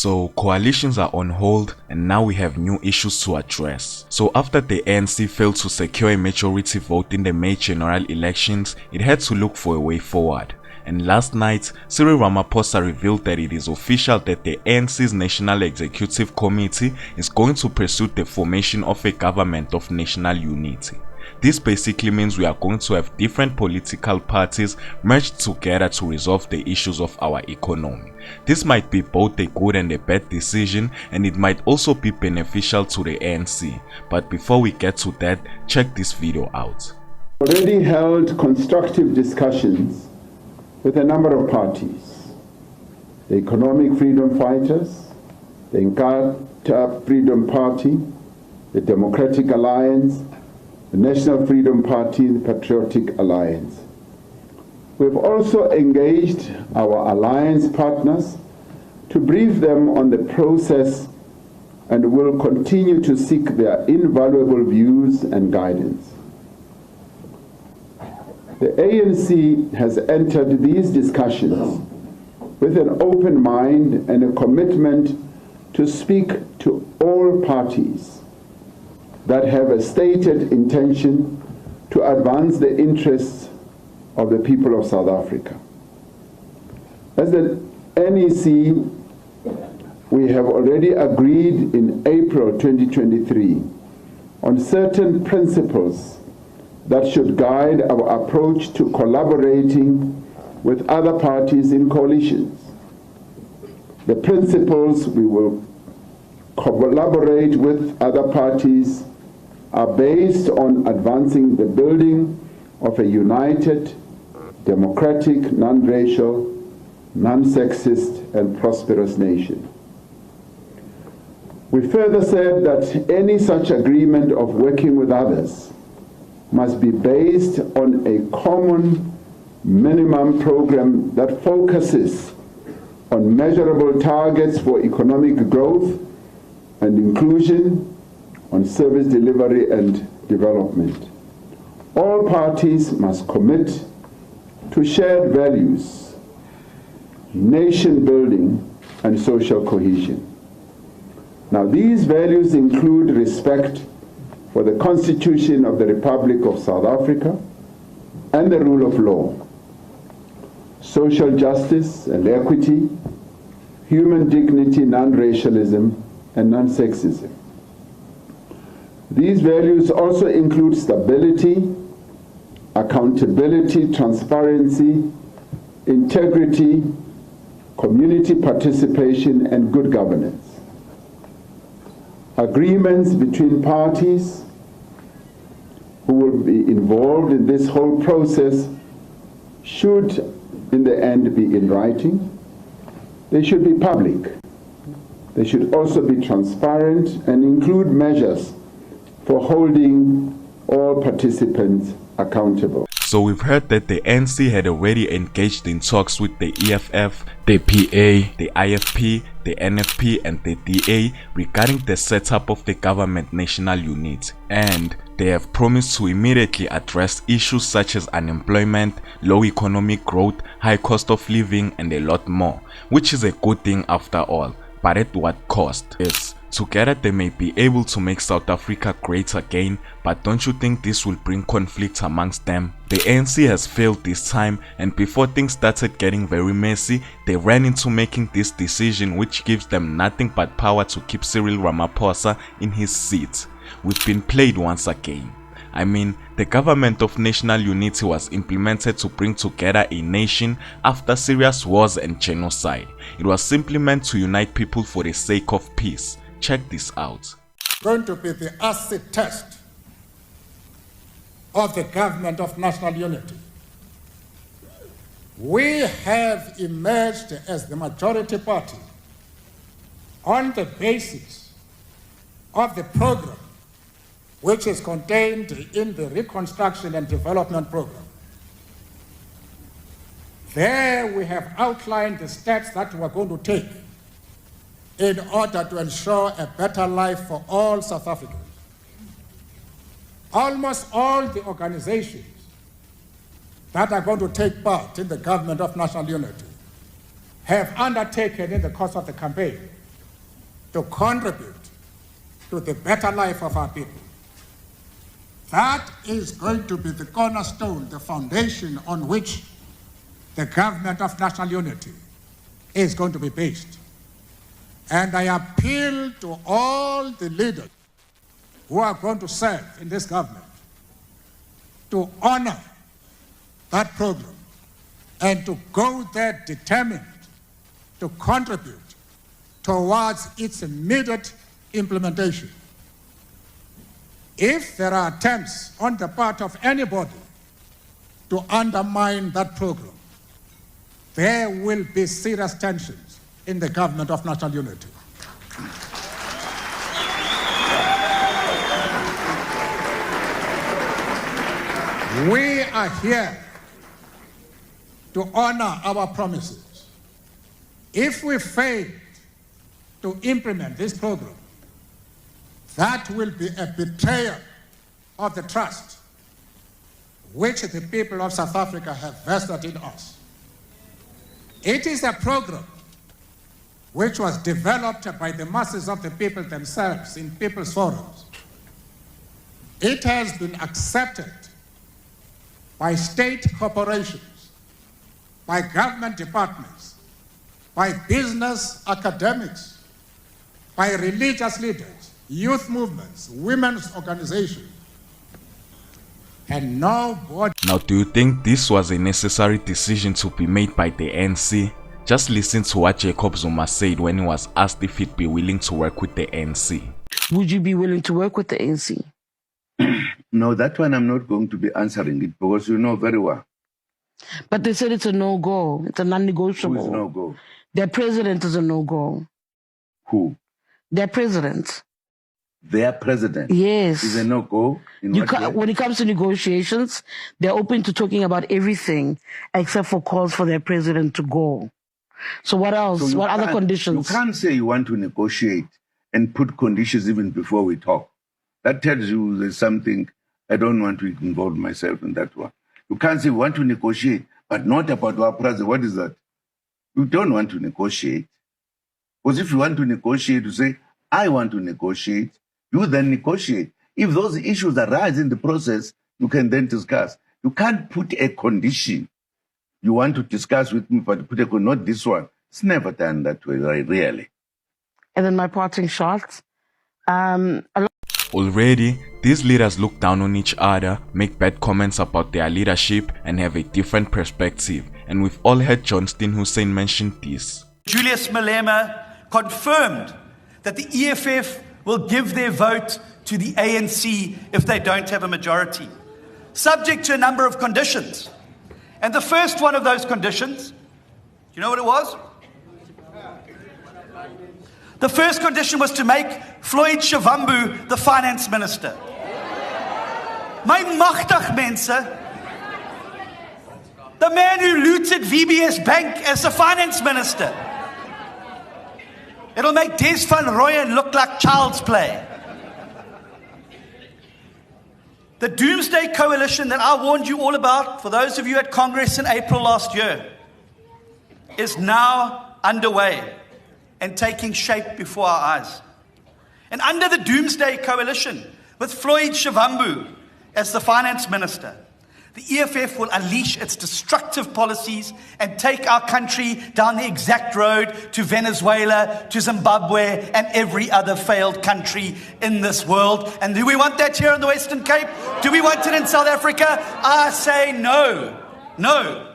So coalitions are on hold and now we have new issues to address. So after the ANC failed to secure a majority vote in the May general elections, it had to look for a way forward. And last night, Cyril Ramaphosa revealed that it is official that the ANC's National Executive Committee is going to pursue the formation of a government of national unity. This basically means we are going to have different political parties merged together to resolve the issues of our economy. This might be both a good and a bad decision, and it might also be beneficial to the ANC. But before we get to that, check this video out. Already held constructive discussions with a number of parties: the Economic Freedom Fighters, the Inkatha Freedom Party, the Democratic Alliance, the National Freedom Party, the Patriotic Alliance. We've also engaged our alliance partners to brief them on the process and will continue to seek their invaluable views and guidance. The ANC has entered these discussions with an open mind and a commitment to speak to all parties that have a stated intention to advance the interests of the people of South Africa. As the NEC, we have already agreed in April 2023 on certain principles that should guide our approach to collaborating with other parties in coalitions. The principles we will collaborate with other parties are based on advancing the building of a united, democratic, non-racial, non-sexist, and prosperous nation. We further said that any such agreement of working with others must be based on a common minimum program that focuses on measurable targets for economic growth and inclusion, on service delivery and development. All parties must commit to shared values, nation building, and social cohesion. Now, these values include respect for the Constitution of the Republic of South Africa and the rule of law, social justice and equity, human dignity, non-racialism, and non-sexism. These values also include stability, accountability, transparency, integrity, community participation, and good governance. Agreements between parties who will be involved in this whole process should, in the end, be in writing. They should be public. They should also be transparent and include measures for holding all participants accountable. So we've heard that the ANC had already engaged in talks with the EFF, the PA, the IFP, the NFP and the DA regarding the setup of the government national unit, and they have promised to immediately address issues such as unemployment, low economic growth, high cost of living and a lot more, which is a good thing after all, but at what cost? Yes. Together they may be able to make South Africa great again, but don't you think this will bring conflict amongst them? The ANC has failed this time, and before things started getting very messy, they ran into making this decision which gives them nothing but power to keep Cyril Ramaphosa in his seat. We've been played once again. I mean, the government of national unity was implemented to bring together a nation after serious wars and genocide. It was simply meant to unite people for the sake of peace. Check this out. Going to be the acid test of the government of national unity. We have emerged as the majority party on the basis of the program which is contained in the Reconstruction and Development Program. There we have outlined the steps that we are going to take in order to ensure a better life for all South Africans. Almost all the organizations that are going to take part in the government of national unity have undertaken in the course of the campaign to contribute to the better life of our people. That is going to be the cornerstone, the foundation on which the government of national unity is going to be based. And I appeal to all the leaders who are going to serve in this government to honor that program and to go there determined to contribute towards its immediate implementation. If there are attempts on the part of anybody to undermine that program, there will be serious tensions in the government of national unity. We are here to honor our promises. If we fail to implement this program, that will be a betrayal of the trust which the people of South Africa have vested in us. It is a program which was developed by the masses of the people themselves in people's forums. It has been accepted by state corporations, by government departments, by business academics, by religious leaders, youth movements, women's organizations, and nobody. Now, do you think this was a necessary decision to be made by the ANC? Just listen to what Jacob Zuma said when he was asked if he'd be willing to work with the ANC. Would you be willing to work with the ANC? No, that one I'm not going to be answering it because you know very well. But they said it's a no-go. It's a non-negotiable. Who is no-go? Their president is a no-go. Who? Their president. Their president? Yes. Is a no-go? When it comes to negotiations, they're open to talking about everything except for calls for their president to go. So what else? So what other conditions? You can't say you want to negotiate and put conditions even before we talk. That tells you there's something. I don't want to involve myself in that one. You can't say we want to negotiate, but not about our president. What is that? You don't want to negotiate. Because if you want to negotiate, you say, I want to negotiate. You then negotiate. If those issues arise in the process, you can then discuss. You can't put a condition. You want to discuss with me, but put a condition, not this one. It's never done that way, really. And then my parting shots. Already, these leaders look down on each other, make bad comments about their leadership, and have a different perspective. And we've all heard Johnston Hussein mention this. Julius Malema confirmed that the EFF will give their vote to the ANC if they don't have a majority, subject to a number of conditions. And the first one of those conditions, do you know what it was? The first condition was to make Floyd Shivambu the finance minister. My magtig mense, the man who looted VBS Bank as the finance minister. It'll make Des van Rooyen look like child's play. The Doomsday Coalition that I warned you all about, for those of you at Congress in April last year, is now underway and taking shape before our eyes. And under the Doomsday Coalition, with Floyd Shivambu as the finance minister, the EFF will unleash its destructive policies and take our country down the exact road to Venezuela, to Zimbabwe, and every other failed country in this world. And do we want that here in the Western Cape? Do we want it in South Africa? I say no. No.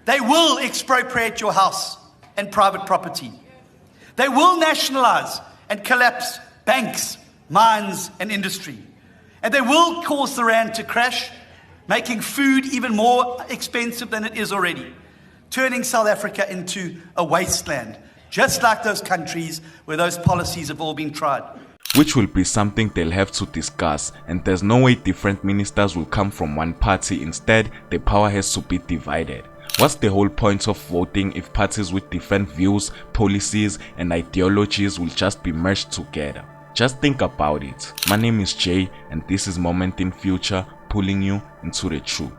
They will expropriate your house and private property. They will nationalize and collapse banks, mines, and industry. And they will cause the rand to crash, making food even more expensive than it is already, turning South Africa into a wasteland, just like those countries where those policies have all been tried. Which will be something they'll have to discuss, and there's no way different ministers will come from one party. Instead, the power has to be divided. What's the whole point of voting if parties with different views, policies, and ideologies will just be merged together? Just think about it. My name is Jay, and this is Moment in Future, pulling you into the truth.